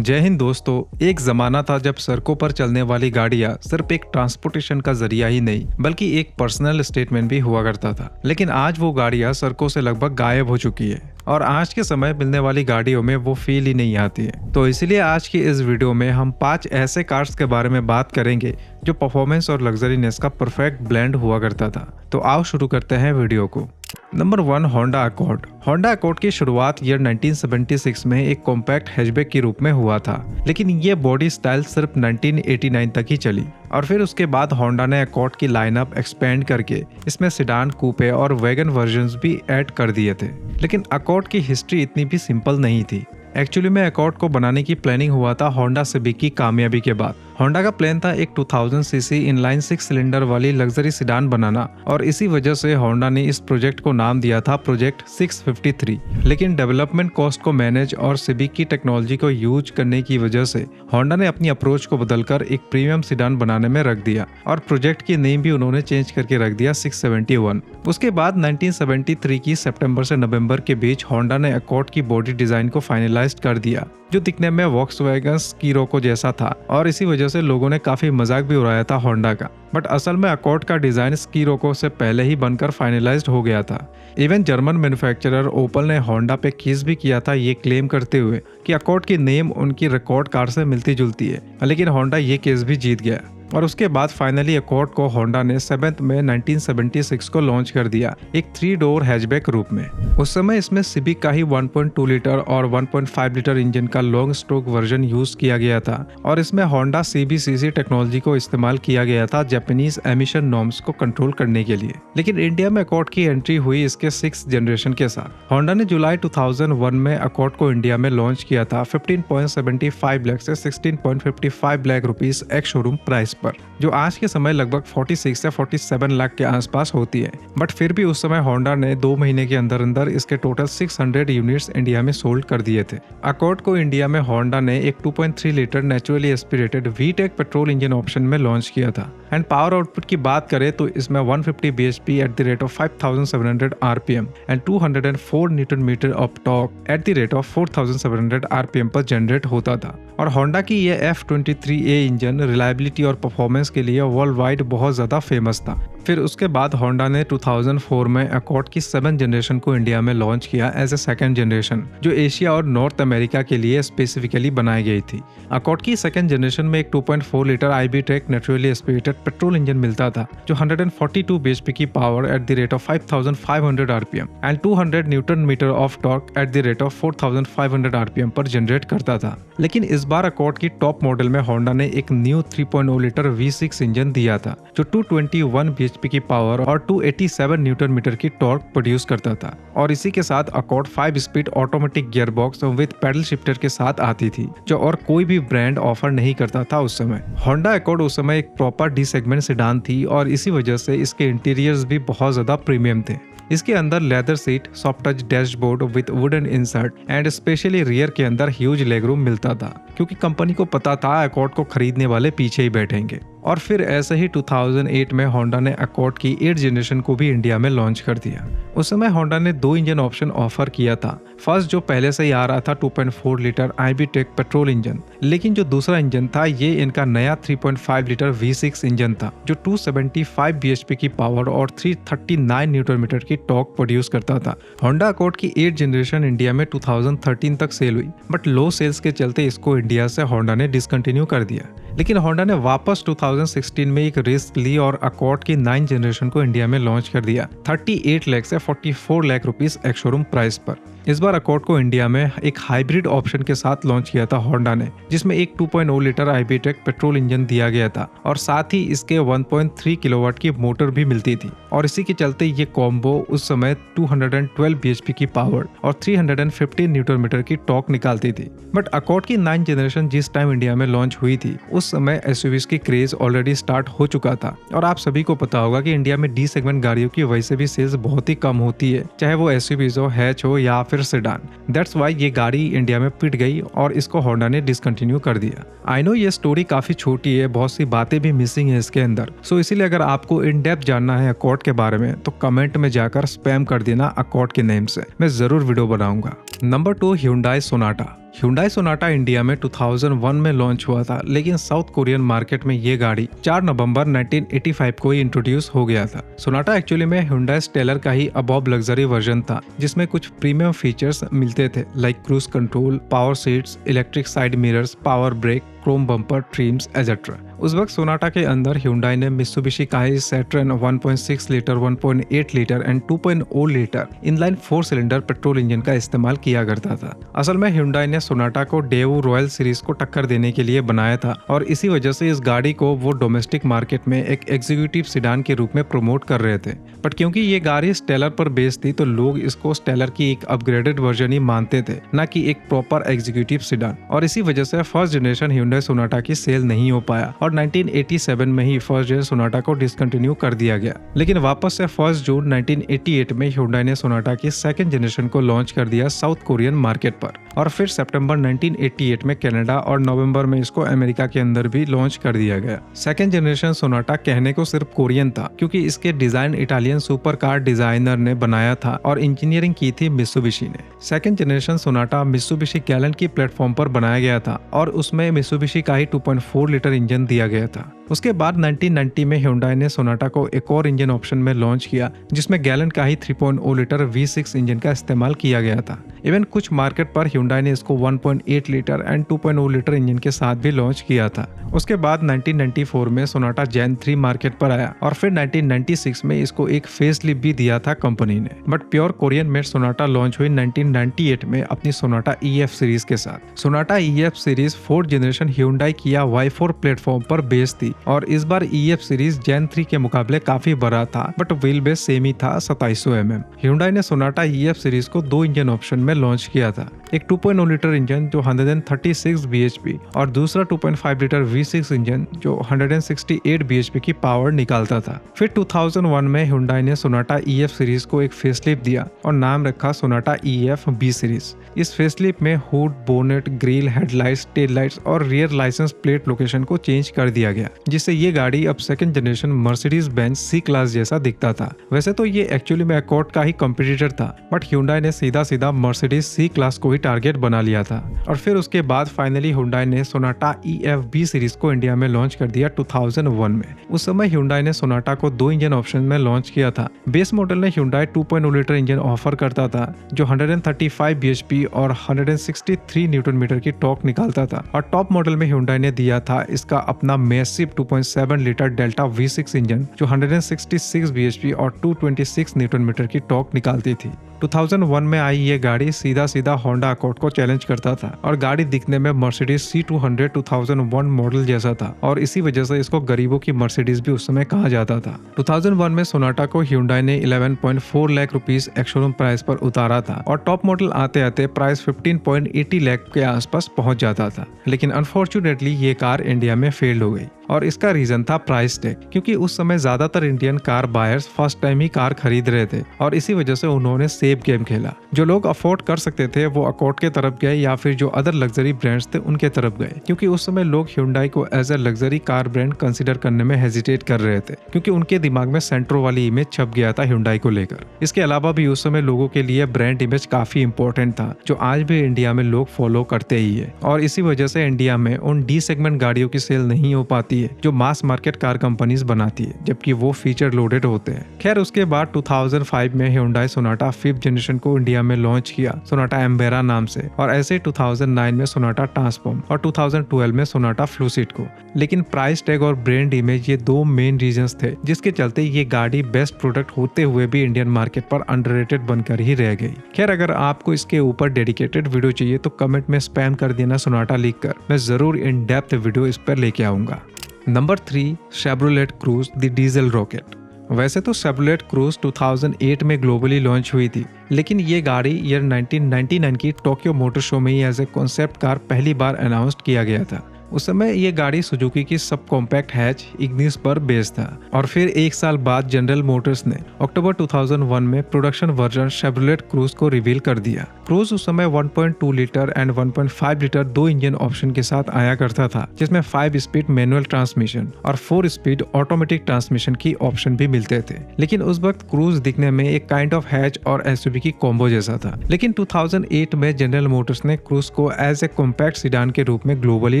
जय हिंद दोस्तों। एक जमाना था जब सड़कों पर चलने वाली गाड़ियां सिर्फ एक ट्रांसपोर्टेशन का जरिया ही नहीं बल्कि एक पर्सनल स्टेटमेंट भी हुआ करता था। लेकिन आज वो गाड़ियां सड़कों से लगभग गायब हो चुकी है और आज के समय मिलने वाली गाड़ियों में वो फील ही नहीं आती है। तो इसीलिए आज की इस वीडियो में हम 5 ऐसे कार्स के बारे में बात करेंगे जो परफॉर्मेंस और लग्जरीनेस का परफेक्ट ब्लेंड हुआ करता था। तो आओ शुरू करते हैं वीडियो को। Number 1, Honda accord. Honda accord की शुरुआत ईयर 1976 में एक कॉम्पैक्ट हैचबैक के रूप में हुआ था, लेकिन ये बॉडी स्टाइल सिर्फ 1989 तक ही चली और फिर उसके बाद होंडा ने अकॉर्ड की लाइनअप एक्सपेंड करके इसमें सेडान, कूपे और वैगन वर्जन्स भी ऐड कर दिए थे। लेकिन अकॉर्ड की हिस्ट्री इतनी भी सिंपल नहीं थी। एक्चुअली में अकॉर्ड को बनाने की प्लानिंग हुआ था होंडा सिविक की कामयाबी के बाद। होंडा का प्लान था एक 2000 सीसी इनलाइन 6 सिलेंडर वाली लग्जरी सिडान बनाना और इसी वजह से होंडा ने इस प्रोजेक्ट को नाम दिया था प्रोजेक्ट 653। लेकिन डेवलपमेंट कॉस्ट को मैनेज और सिविक की टेक्नोलॉजी को यूज करने की वजह से होंडा ने अपनी अप्रोच को बदलकर एक प्रीमियम सिडान बनाने में रख दिया और प्रोजेक्ट की नेम भी उन्होंने चेंज करके रख दिया 671। उसके बाद 1973 की सितंबर से नवंबर के बीच होंडा ने अकॉर्ड की बॉडी डिजाइन को फाइनलाइज कर दिया, जो दिखने में वॉक्सवैगन स्कीरोको जैसा था और इसी वजह से लोगों ने काफी मजाक भी उड़ाया था होंडा का। बट असल में अकॉर्ड का डिजाइन स्कीरोको से पहले ही बनकर फाइनलाइज्ड हो गया था। इवन जर्मन मैन्युफैक्चरर ओपल ने होंडा पे केस भी किया था ये क्लेम करते हुए कि अकॉर्ड की नेम उनकी रिकॉर्ड कार से मिलती जुलती है, लेकिन होंडा ये केस भी जीत गया और उसके बाद फाइनली अकॉर्ड को होंडा ने 7 मई 1976 को लॉन्च कर दिया एक 3 डोर हैचबैक रूप में। उस समय इसमें सिविक का ही 1.2 लीटर और 1.5 लीटर इंजन का लॉन्ग स्ट्रोक वर्जन यूज किया गया था और इसमें होंडा CBCC टेक्नोलॉजी को इस्तेमाल किया गया था जापानीज एमिशन नॉर्म्स को कंट्रोल करने के लिए। लेकिन इंडिया में अकॉर्ड की एंट्री हुई इसके 6th जनरेशन के साथ। होंडा ने जुलाई 2001 में अकॉर्ड को इंडिया में लॉन्च किया था 15.75 लाख से 16.55 लाख रुपीस एक शोरूम प्राइस पर, जो आज के समय लगभग 46 से 47 लाख के आसपास होती है। बट फिर भी उस समय होंडा ने 2 महीने के अंदर अंदर इसके टोटल 600 यूनिट्स इंडिया में सोल्ड कर दिए थे। अकॉर्ड को इंडिया में होंडा ने एक 2.3 litre naturally aspirated VTEC petrol engine option में लॉन्च किया था। एंड पावर आउटपुट की बात करें तो इसमें 150 bhp at the rate of 5700 RPM and 204 newton metre of torque at the rate of 4700 RPM पर जनरेट होता था। और होंडा की ये F23A इंजन रिलायबिलिटी और परफॉर्मेंस के लिए वर्ल्ड वाइड बहुत ज्यादा फेमस था। फिर उसके बाद होंडा ने 2004 में अकॉर्ड की 7th जनरेशन को इंडिया में लॉन्च किया एज ए 2nd जनरेशन, जो एशिया और नॉर्थ अमेरिका के लिए स्पेसिफिकली बनाई गई थी। अकॉर्ड की 2nd जनरेशन में एक 2.4 litre IB-TEC naturally aspirated petrol engine मिलता था, जो 142 bhp की power at the rate of 5500 RPM and 200 newton metre of torque at the rate of 4500 RPM पर जनरेट करता था। लेकिन इस बार अकॉर्ड की टॉप मॉडल में होंडा ने एक न्यू 3.0 लीटर V6 इंजन दिया था, जो 221 bhp की पावर और 287 न्यूटन मीटर की टॉर्क प्रोड्यूस करता था। और इसी के साथ accord 5 speed automatic gear box with pedal shifter के साथ आती थी, जो और कोई भी ब्रांड ऑफर नहीं करता था उस समय। होंडा अकॉर्ड उस समय एक प्रॉपर डी सेगमेंट सेडान थी और इसी वजह से इसके इंटीरियर्स भी बहुत ज्यादा प्रीमियम थे। इसके अंदर leather seat, soft touch dashboard with wooden insert and specially rear के अंदर ह्यूज लेगरूम मिलता था, क्योंकि कंपनी को पता था अकॉर्ड को खरीदने वाले पीछे ही बैठेंगे। और फिर ऐसे ही 2008 में होंडा ने अकॉर्ड की 8th जनरेशन को भी इंडिया में लॉन्च कर दिया। उस समय होंडा ने 2 इंजन ऑप्शन ऑफर किया था। फर्स्ट जो पहले से ही आ रहा था 2.4 लीटर IB-TEC पेट्रोल इंजन, लेकिन जो दूसरा इंजन था ये इनका नया 3.5 लीटर V6 इंजन था, जो 275 bhp की पावर और 339 न्यूटन मीटर की टॉर्क प्रोड्यूस करता था। होंडा अकॉर्ड की 8th जनरेशन इंडिया में 2013 तक सेल हुई, बट लो सेल्स के चलते इसको इंडिया से होंडा ने डिसकंटिन्यू कर दिया। लेकिन होंडा ने वापस 2016 में एक रिस्क ली और अकॉर्ड की 9th जनरेशन को इंडिया में लॉन्च कर दिया 38 लाख से 44 लाख रुपीस एक शोरूम प्राइस पर। इस बार अकॉर्ड को इंडिया में एक हाइब्रिड ऑप्शन के साथ लॉन्च किया था होंडा ने, जिसमें एक 2.0 लीटर IB-TEC पेट्रोल इंजन दिया गया था और साथ ही इसके 1.3 किलोवाट की मोटर भी मिलती थी। और इसी के चलते ये कॉम्बो उस समय 212 bhp की पावर और 315 न्यूटन मीटर की टॉर्क निकालती थी। बट अकॉर्ड की 9th जनरेशन जिस टाइम इंडिया में लॉन्च हुई थी उस समय SUVs की क्रेज ऑलरेडी स्टार्ट हो चुका था और आप सभी को पता होगा कि इंडिया में डी सेगमेंट गाड़ियों की वैसे भी सेल्स बहुत ही कम होती है, चाहे वो SUVs हो, हैच हो या फिर सेडान। दैट्स वाई ये गाड़ी इंडिया में पिट गई और इसको होंडा ने डिसकंटिन्यू कर दिया। आई नो ये स्टोरी काफी छोटी है, बहुत सी बातें भी मिसिंग है इसके अंदर, सो इसीलिए अगर आपको इन डेप्थ जानना है अकॉर्ड के बारे में तो कमेंट में जाकर स्पैम कर देना अकॉर्ड के नेम से, मैं जरूर वीडियो बनाऊंगा। Number 2, Hyundai Sonata. Hyundai Sonata India में 2001 में लॉन्च हुआ था, लेकिन साउथ कोरियन मार्केट में ये गाड़ी 4 नवंबर 1985 को ही इंट्रोड्यूस हो गया था। सोनाटा एक्चुअली में Hyundai स्टेलर का ही अबॉव लग्जरी वर्जन था, जिसमें कुछ प्रीमियम फीचर्स मिलते थे like cruise control, power seats, electric side mirrors, power brake, chrome bumper trims etcetera. उस वक्त सोनाटा के अंदर Hyundai ने मित्सुबिशी काई Saturn 1.6 litre, 1.8 litre and 2.0 litre inline 4 cylinder petrol engine का इस्तेमाल किया करता था। असल में Hyundai ने सोनाटा को डेवू रॉयल सीरीज को टक्कर देने के लिए बनाया था और इसी वजह से इस गाड़ी को वो डोमेस्टिक मार्केट में एक एग्जीक्यूटिव सिडान के रूप में प्रमोट कर रहे थे। बट क्योंकि ये गाड़ी स्टेलर पर बेस्ड थी तो लोग इसको स्टेलर की एक अपग्रेडेड वर्जन ही मानते थे, न कि एक प्रॉपर एग्जीक्यूटिव सिडान, और इसी वजह से फर्स्ट जनरेशन Hyundai सोनाटा की सेल नहीं हो पाया और 1987 में ही फर्स्ट जनरेशन सोनाटा को डिसकंटिन्यू कर दिया गया। लेकिन वापस से 1 जून 1988 में Hyundai ने सोनाटा की सेकंड जनरेशन को लॉन्च कर दिया साउथ कोरियन मार्केट पर, और फिर सितंबर 1988 में कनाडा और नवंबर में इसको अमेरिका के अंदर भी लॉन्च कर दिया गया। सेकंड जनरेशन सोनाटा कहने को सिर्फ कोरियन था, क्योंकि इसके design Italian super car designer ने बनाया था और इंजीनियरिंग की थी मित्सुबिशी ने। Second generation Sonata Mitsubishi Gallant की प्लेटफॉर्म पर बनाया गया था और उसमें मित्सुबिशी का ही 2.4 लीटर इंजन दिया गया था। उसके बाद 1990 में Hyundai ने सोनाटा को एक और इंजन ऑप्शन में लॉन्च किया, जिसमें गैलेंट का ही 3.0 लीटर V6 इंजन का इस्तेमाल किया गया था। इवन कुछ मार्केट पर Hyundai ने इसको 1.8 लीटर एंड 2.0 लीटर इंजन के साथ भी लॉन्च किया था। उसके बाद 1994 में सोनाटा जेन 3 मार्केट पर आया और फिर 1996 में इसको एक फेस लिफ्ट भी दिया था कंपनी ने। But pure Korean made Sonata launch हुई 1998 में अपनी सोनाटा EF सीरीज के साथ। Sonata EF series 4th generation Hyundai Kia Y4 platform पर बेस्ड थी और इस बार EF सीरीज जेन 3 के मुकाबले काफी बड़ा था, बट व्हील बेस सेम ही था 2700 mm। Hyundai ने सोनाटा EF सीरीज को 2 इंजन ऑप्शन में लॉन्च किया था, एक 2.0 लीटर इंजन जो 136 bhp और दूसरा 2.5 लीटर V6 इंजन जो 168 bhp की पावर निकालता था। फिर 2001 में Hyundai ने सोनाटा EF सीरीज को एक फेसलिफ्ट दिया और नाम रखा सोनाटा EF B सीरीज। इस फेसलिफ्ट में hood, bonnet, grill, headlights, tail lights और रियर लाइसेंस प्लेट लोकेशन को चेंज कर दिया गया, जिससे ये गाड़ी अब second generation Mercedes Benz C class जैसा दिखता था। वैसे तो ये एक्चुअली में अकॉर्ड का ही कंपटीटर था, बट Hyundai ने सीधा सीधा मर्सिडीज C क्लास को ही टारगेट बना लिया था। और फिर उसके बाद फाइनली Hyundai ने सोनाटा EF B सीरीज को इंडिया में लॉन्च कर दिया 2001 में। उस समय Hyundai ने सोनाटा को 2 इंजन ऑप्शन में लॉन्च किया था। बेस मॉडल ने Hyundai 2.0 लीटर इंजन ऑफर करता था जो 135 bhp और 163 न्यूटन मीटर की टॉर्क निकालता था, और टॉप मॉडल में Hyundai ने दिया था इसका अपना massive 2.7 litre delta V6 engine जो 166 bhp और 226 न्यूटन मीटर की टॉर्क निकालती थी। 2001 में आई ये गाड़ी सीधा सीधा होंडा अकॉर्ड को चैलेंज करता था और गाड़ी दिखने में मर्सिडीज C200 2001 मॉडल जैसा था, और इसी वजह से इसको गरीबों की मर्सिडीज भी उस समय कहा जाता था। 2001 में सोनाटा को Hyundai ने 11.4 लाख रुपीस एक्स-शोरूम प्राइस पर उतारा था और टॉप मॉडल आते आते प्राइस 15.80 लाख के आसपास पहुंच जाता था। लेकिन अनफॉर्चुनेटली ये कार इंडिया में फेल्ड हो गई और इसका रीजन था प्राइस टैग, क्योंकि उस समय ज्यादातर Indian car buyers first time ही कार खरीद रहे थे और इसी वजह से उन्होंने सेफ गेम खेला। जो लोग अफोर्ड कर सकते थे वो अकॉर्ड के तरफ गए या फिर जो अदर लग्जरी ब्रांड्स थे उनके तरफ गए, क्योंकि उस समय लोग Hyundai को as a luxury car brand consider करने में हेजिटेट कर रहे थे, क्योंकि उनके दिमाग में सेंट्रो वाली इमेज छप गया था Hyundai को लेकर। इसके अलावा भी उस समय लोगों के लिए ब्रांड इमेज काफी इंपॉर्टेंट था, जो आज भी इंडिया में लोग फॉलो करते ही है, और इसी वजह से इंडिया में उन डी सेगमेंट गाड़ियों की सेल नहीं हो पाती है जो मास मार्केट कार कंपनीज बनाती है, जबकि वो फीचर लोडेड होते हैं। खैर उसके बाद 2005 में Hyundai सोनाटा 5th जनरेशन को इंडिया में लॉन्च किया सोनाटा एम्बेरा नाम से, और ऐसे 2009 में सोनाटा ट्रांसफॉर्म और 2012 में सोनाटा फ्लूसिड को। लेकिन प्राइस टैग और ब्रांड इमेज ये 2 मेन रीजंस थे जिसके चलते ये गाड़ी बेस्ट प्रोडक्ट होते हुए भी इंडियन मार्केट पर अंडररेटेड बनकर ही रह गई। खैर अगर आपको इसके ऊपर डेडिकेटेड वीडियो चाहिए तो कमेंट में स्पैम कर देना सोनाटा लिखकर, मैं जरूर इन डेप्थ वीडियो इस पर लेके आऊंगा। Number 3, Chevrolet Cruze the diesel rocket. वैसे तो Chevrolet Cruze 2008 में ग्लोबली लॉन्च हुई थी, लेकिन ये गाड़ी ईयर 1999 की टोक्यो मोटर शो में ही एज ए कॉन्सेप्ट कार पहली बार अनाउंस्ड किया गया था। उस समय ये गाड़ी सुजुकी की सब कॉम्पैक्ट हैच इग्निस पर बेस्ड था। और फिर एक साल बाद जनरल मोटर्स ने अक्टूबर 2001 में प्रोडक्शन वर्जन शेवरोलेट क्रूज को रिवील कर दिया। क्रूज उस समय 1.2 लीटर एंड 1.5 लीटर दो इंजन ऑप्शन के साथ आया करता था, जिसमें 5 स्पीड मैनुअल ट्रांसमिशन और 4 स्पीड ऑटोमेटिक ट्रांसमिशन की ऑप्शन भी मिलते थे। लेकिन उस वक्त क्रूज दिखने में एक काइंड ऑफ हैच और एसयूवी की कॉम्बो जैसा था। लेकिन 2008 में जनरल मोटर्स ने क्रूज को एज ए कॉम्पैक्ट सीडान के रूप में ग्लोबली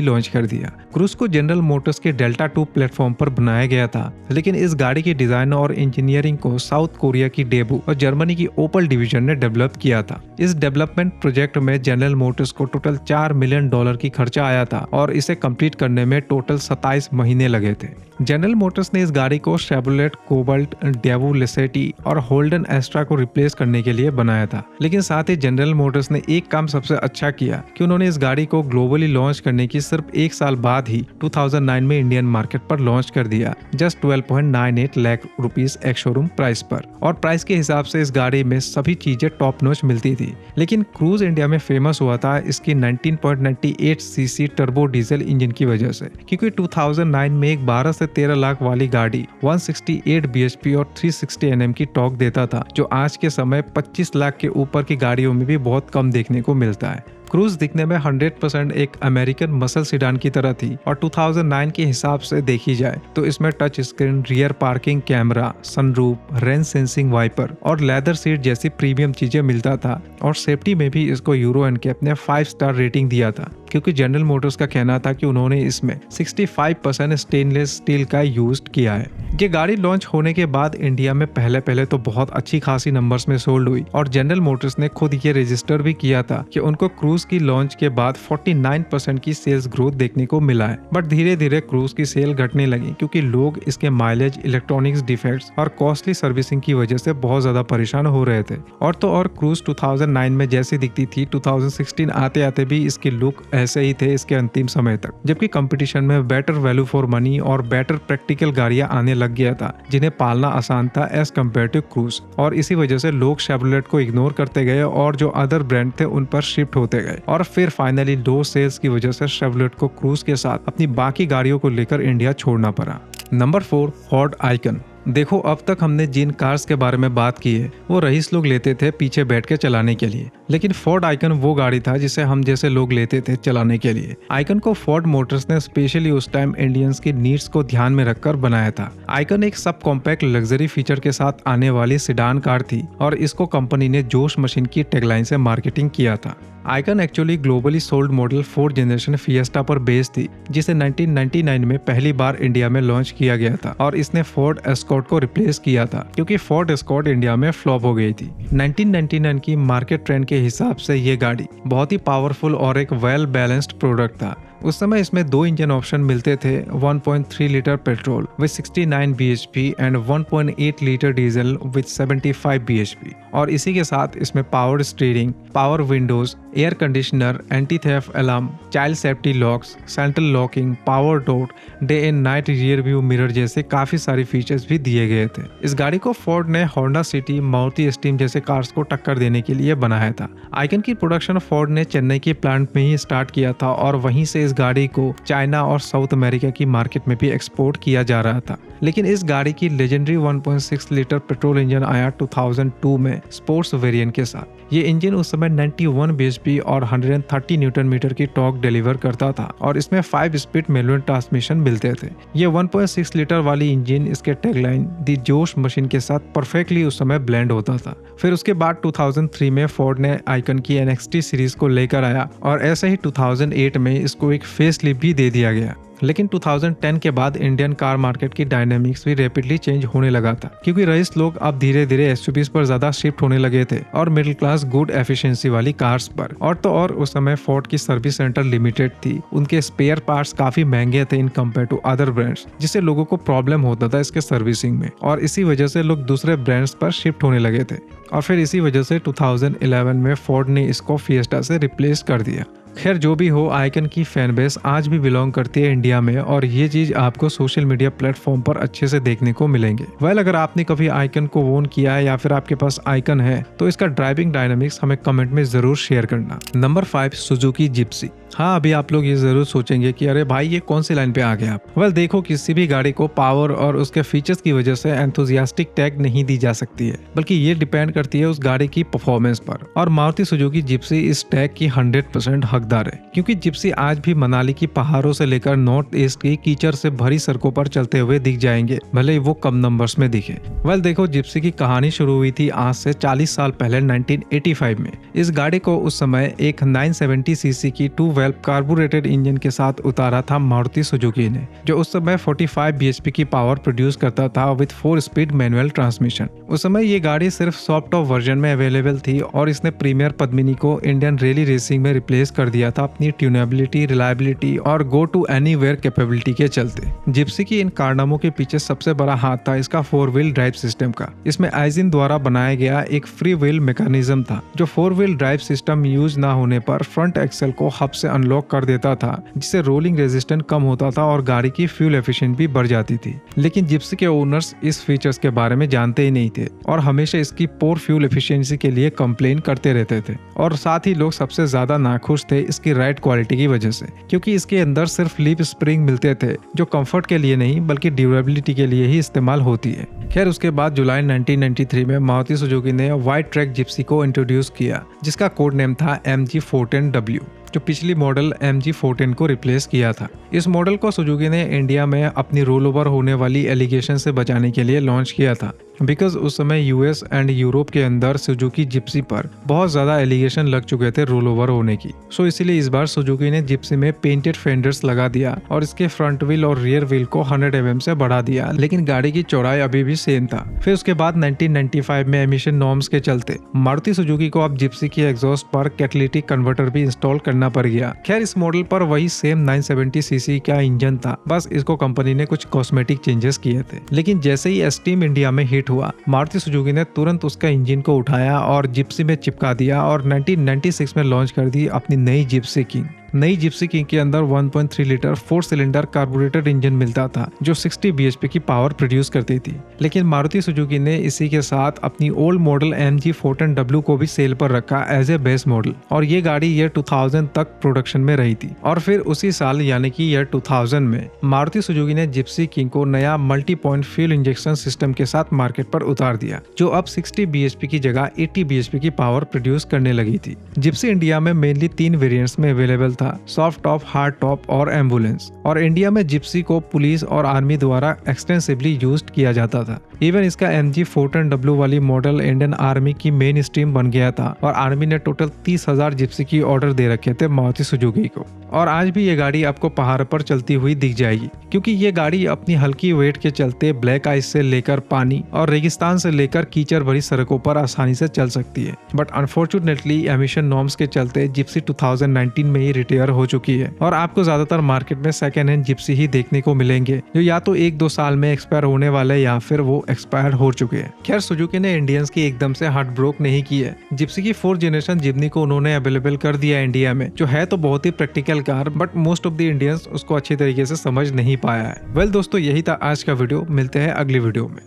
लॉन्च कर दिया। क्रूज को जनरल मोटर्स के डेल्टा 2 प्लेटफॉर्म पर बनाया गया था, लेकिन इस गाड़ी की डिजाइन और इंजीनियरिंग को साउथ कोरिया की डेबू और जर्मनी की ओपल डिवीजन ने डेवलप किया था। इस डेवलपमेंट प्रोजेक्ट में जनरल मोटर्स को टोटल $4 मिलियन की खर्चा आया था और इसे कंप्लीट करने में टोटल 27 महीने लगे थे। जनरल मोटर्स ने इस गाड़ी को शेवरोलेट कोबाल्ट, डेवू लेसेटी और होल्डन एस्ट्रा को रिप्लेस करने के लिए बनाया था। लेकिन साथ ही जनरल मोटर्स ने एक काम सबसे अच्छा किया कि उन्होंने इस गाड़ी को ग्लोबली लॉन्च करने की सिर्फ एक साल बाद ही 2009 में इंडियन मार्केट पर लॉन्च कर दिया, जस्ट 12.98 लाख रुपीस एक शोरूम प्राइस पर। और प्राइस के हिसाब से इस गाड़ी में सभी चीजें टॉप नॉच मिलती थी। लेकिन क्रूज इंडिया में फेमस हुआ था इसकी 19.98 सीसी टर्बो डीजल इंजन की वजह से, क्योंकि 2009 में एक 12 से 13 लाख वाली गाड़ी 168 bhp और 360 Nm की टॉर्क देता था, जो आज के समय 25 लाख के ऊपर की गाड़ियों में भी बहुत कम देखने को मिलता है। क्रूज दिखने में 100% एक अमेरिकन मसल सीडान की तरह थी और 2009 के हिसाब से देखी जाए तो इसमें touch screen, rear parking camera, sunroof, rain sensing wiper और लेदर सीट जैसी प्रीमियम चीजें मिलता था। और सेफ्टी में भी इसको यूरो एनकैप ने 5 स्टार रेटिंग दिया था, क्योंकि जनरल मोटर्स का कहना था कि उन्होंने इसमें 65% स्टेनलेस स्टील का यूज किया है। ये गाड़ी लॉन्च होने के बाद इंडिया में पहले तो बहुत अच्छी खासी नंबर्स में सोल्ड हुई और जनरल मोटर्स ने खुद ये रजिस्टर भी किया था कि उनको क्रूज की लॉन्च के बाद 49% की सेल्स ग्रोथ देखने को मिला है। बट धीरे धीरे क्रूज की सेल घटने लगी, क्योंकि लोग इसके माइलेज, इलेक्ट्रॉनिक्स डिफेक्ट्स और कॉस्टली सर्विसिंग की वजह से बहुत ज्यादा परेशान हो रहे थे। और तो और क्रूज 2009 में जैसी दिखती थी, 2016 आते आते भी इसकी लुक ऐसे ही थे इसके अंतिम समय तक, जबकि कंपटीशन में बेटर वैल्यू फॉर मनी और बेटर प्रैक्टिकल गाड़ियां आने लग गया था, जिन्हें पालना आसान था एज कम्पेयर टू क्रूज। और इसी वजह से लोग शेवरोलेट को इग्नोर करते गए और जो अदर ब्रांड थे उन पर शिफ्ट होते गए। और फिर फाइनली लो सेल्स की वजह से शेवरोलेट को क्रूज के साथ अपनी बाकी गाड़ियों को लेकर इंडिया छोड़ना पड़ा। Number 4, Ford icon. देखो, अब तक हमने जिन कार्स के बारे में बात की है वो रईस लोग लेते थे पीछे बैठ के चलाने के लिए, लेकिन फोर्ड आइकन वो गाड़ी था जिसे हम जैसे लोग लेते थे चलाने के लिए। आइकन को फोर्ड मोटर्स ने स्पेशली उस टाइम इंडियंस की नीड्स को ध्यान में रखकर बनाया था। आइकन एक सब कॉम्पैक्ट लग्जरी फीचर के साथ आने वाली सिडान कार थी और इसको कंपनी ने जोश मशीन की टैगलाइन से मार्केटिंग किया था। Icon actually globally sold model 4th generation fiesta पर बेस्ड थी, जिसे 1999 में पहली बार इंडिया में लॉन्च किया गया था और इसने फोर्ड एस्कॉर्ट को रिप्लेस किया था, क्योंकि फोर्ड एस्कॉर्ट इंडिया में फ्लॉप हो गई थी। 1999 की मार्केट ट्रेंड के हिसाब से ये गाड़ी बहुत ही पावरफुल और एक वेल बैलेंस्ड प्रोडक्ट था। उस समय इसमें 2 इंजन ऑप्शन मिलते थे, 1.3 litre petrol with 69 bhp and 1.8 litre diesel with 75 bhp। और इसी के साथ इसमें power steering, power Windows, air conditioner, anti theft alarm, child safety locks, central locking, power door, day and night rear view mirror जैसे काफी सारे features भी दिए गए थे। इस गाड़ी को फोर्ड ने होंडा सिटी, मारुति स्टीम जैसे कार्स को टक्कर देने के लिए बनाया था। आइकन की प्रोडक्शन फोर्ड ने चेन्नई के प्लांट में ही स्टार्ट किया था और वहीं से इस गाड़ी को चाइना और साउथ अमेरिका की मार्केट में भी एक्सपोर्ट किया जा रहा था। लेकिन इस गाड़ी की लेजेंडरी 1.6 लीटर पेट्रोल इंजन आया 2002 में स्पोर्ट्स वेरिएंट के साथ। ये इंजन उस समय 91 bhp और 130 न्यूटन मीटर की टॉर्क डिलीवर करता था और इसमें 5 स्पीड मैनुअल ट्रांसमिशन मिलते थे। ये 1.6 लीटर वाली इंजन इसके टैगलाइन दी जोश मशीन के साथ परफेक्टली उस समय ब्लेंड होता था। फिर उसके बाद 2003 में फोर्ड ने आइकन की NXT सीरीज को लेकर आया और ऐसे ही 2008 में इसको एक फेस लिफ्ट भी दे दिया गया। लेकिन 2010 के बाद इंडियन कार मार्केट की डायनामिक्स भी रैपिडली चेंज होने लगा था, क्योंकि रईस लोग अब धीरे धीरे एसयूवीज पर ज्यादा शिफ्ट होने लगे थे और मिडिल क्लास गुड एफिशिएंसी वाली कार्स पर। और तो और उस समय फोर्ड की सर्विस सेंटर लिमिटेड थी, उनके स्पेयर पार्ट्स काफी महंगे थे in compare to other brands, जिससे लोगों को प्रॉब्लम होता था इसके सर्विसिंग में और इसी वजह से लोग दूसरे ब्रांड्स पर शिफ्ट होने लगे थे। और फिर इसी वजह से 2011 में फोर्ड ने इसको फिएस्टा से रिप्लेस कर दिया। खैर जो भी हो, आइकन की फैन बेस आज भी बिलोंग करती है इंडिया में और ये चीज आपको सोशल मीडिया प्लेटफॉर्म पर अच्छे से देखने को मिलेंगे। अगर आपने कभी आइकन को ओन किया है या फिर आपके पास आइकन है तो इसका ड्राइविंग डायनामिक्स हमें कमेंट में जरूर शेयर करना। Number 5, Suzuki Gypsy. हाँ, अभी आप लोग ये जरूर सोचेंगे कि अरे भाई ये कौन सी लाइन पे आ गए आप। वेल देखो, किसी भी गाड़ी को पावर और उसके फीचर्स की वजह से एंथुसियास्टिक टैग नहीं दी जा सकती है, बल्कि ये डिपेंड करती है उस गाड़ी की परफॉर्मेंस पर। और मारुति सुजुकी जिप्सी इस टैग की 100% हकदार है, क्योंकि जिप्सी आज भी मनाली की पहाड़ों से लेकर नॉर्थ ईस्ट की कीचड़ से भरी सड़कों पर चलते हुए दिख जाएंगे, भले ही वो कम नंबर्स में दिखे। वेल देखो, जिप्सी की कहानी शुरू हुई थी आज से 40 साल पहले 1985 में। इस गाड़ी को उस समय एक 970 सीसी की 2 वेल्व कार्बोरेटेड इंजन के साथ उतारा था मारुति सुजुकी ने, जो उस समय 45 bhp की पावर प्रोड्यूस करता था विद 4 स्पीड मैनुअल ट्रांसमिशन। उस समय ये गाड़ी सिर्फ सॉफ्ट टॉप वर्जन में अवेलेबल थी और इसने प्रीमियर पद्मिनी को इंडियन रैली रेसिंग में रिप्लेस कर दिया था अपनी ट्यूनेबिलिटी, रिलायबिलिटी और गो टू एनीवेयर कैपेबिलिटी के चलते। जिप्सी की इन कारनामों के पीछे सबसे बड़ा हाथ था इसका 4 व्हील ड्राइव सिस्टम का। इसमें आइजिन द्वारा बनाया गया एक फ्री व्हील मैकेनिज्म था, जो 4 व्हील ड्राइव सिस्टम यूज ना होने पर फ्रंट एक्सेल को हब से अनलॉक कर देता था, जिससे रोलिंग रेजिस्टेंस कम होता था और गाड़ी की फ्यूल एफिशिएंसी भी बढ़ जाती थी। लेकिन जिप्सी के ओनर्स इस फीचर्स के बारे में जानते ही नहीं थे और हमेशा इसकी पोर फ्यूल एफिशिएंसी के लिए कंप्लेन करते रहते थे। और साथ ही लोग सबसे ज्यादा नाखुश थे इसकी राइड क्वालिटी की वजह से, क्योंकि इसके अंदर सिर्फ लीफ स्प्रिंग मिलते थे, जो कंफर्ट के लिए नहीं बल्कि ड्यूरेबिलिटी के लिए ही इस्तेमाल होती है। खैर, उसके बाद जुलाई 1993 में मारुति सुजुकी ने वाइट ट्रैक जिप्सी को इंट्रोड्यूस किया, जिसका कोड नेम था MG410W, जो पिछली मॉडल MG410 को रिप्लेस किया था। इस मॉडल को सुजुकी ने इंडिया में अपनी रोल ओवर होने वाली एलिगेशन से बचाने के लिए लॉन्च किया था, बिकॉज उस समय यूएस एंड यूरोप के अंदर सुजुकी जिप्सी पर बहुत ज्यादा एलिगेशन लग चुके थे रोल ओवर होने की। सो इसीलिए इस बार सुजुकी ने जिप्सी में पेंटेड फेंडर्स लगा दिया और इसके फ्रंट व्हील और रियर व्हील को 100 mm से बढ़ा दिया, लेकिन गाड़ी की चौड़ाई अभी भी सेम था। फिर उसके बाद 1995 में एमिशन नॉर्म्स के चलते मारुति सुजुकी को अब जिप्सी की एग्जॉस्ट पर कैटालिटिक कन्वर्टर भी इंस्टॉल करना पड़ गया। खैर, इस मॉडल पर वही सेम 970 सीसी का इंजन था, बस इसको कंपनी ने कुछ कॉस्मेटिक चेंजेस किए थे। लेकिन जैसे ही एस्टीम इंडिया में हिट हुआ, मारुति सुजुकी ने तुरंत उसका इंजन को उठाया और जिप्सी में चिपका दिया और 1996 में लॉन्च कर दी अपनी नई जिप्सी किंग। नई जिप्सी किंग के अंदर 1.3 लीटर 4 सिलेंडर कार्बोरेटेड इंजन मिलता था, जो 60 bhp की पावर प्रोड्यूस करती थी। लेकिन मारुति सुजुकी ने इसी के साथ अपनी ओल्ड मॉडल MG410W को भी सेल पर रखा एज ए बेस मॉडल, और ये गाड़ी ईयर 2000 तक प्रोडक्शन में रही थी। और फिर उसी साल यानी कि ईयर 2000 में मारुति सुजुकी ने जिप्सी किंग को नया multi point fuel injection system के साथ मार्केट पर उतार दिया, जो अब 60 bhp की जगह 80 bhp की पावर प्रोड्यूस करने लगी थी। जिप्सी इंडिया में मेनली 3 वेरिएंट्स में अवेलेबल था, सॉफ्ट टॉप, हार्ड टॉप और एम्बुलेंस। और इंडिया में जिप्सी को पुलिस और आर्मी द्वारा एक्सटेंसिवली यूज्ड किया जाता था। इवन इसका MG410W वाली मॉडल इंडियन आर्मी की मेन स्ट्रीम बन गया था और आर्मी ने टोटल 30,000 जिप्सी की ऑर्डर दे रखे थे मारुति सुजुकी को। और आज भी ये गाड़ी आपको पहाड़ पर चलती हुई दिख जाएगी, क्योंकि ये गाड़ी अपनी हल्की वेट के चलते ब्लैक आइस से लेकर पानी और रेगिस्तान से लेकर कीचड़ भरी सड़कों पर आसानी से चल सकती है। बट अनफॉर्चुनेटली एमिशन नॉर्म्स के चलते जिप्सी 2019 में ही रिटायर हो चुकी है और आपको ज्यादातर मार्केट में सेकेंड हैंड जिप्सी ही देखने को मिलेंगे, जो या तो 1-2 साल में एक्सपायर होने वाले या फिर वो एक्सपायर हो चुके हैं। खैर, सुजुकी ने इंडियंस की एकदम से हार्ट ब्रोक नहीं की है। जिप्सी की 4th जनरेशन जिम्नी को उन्होंने अवेलेबल कर दिया इंडिया में, जो है तो बहुत ही practical car, but most of the Indians उसको अच्छी तरीके से समझ नहीं पाया है। वेल दोस्तों, यही था आज का वीडियो। मिलते हैं अगली वीडियो में।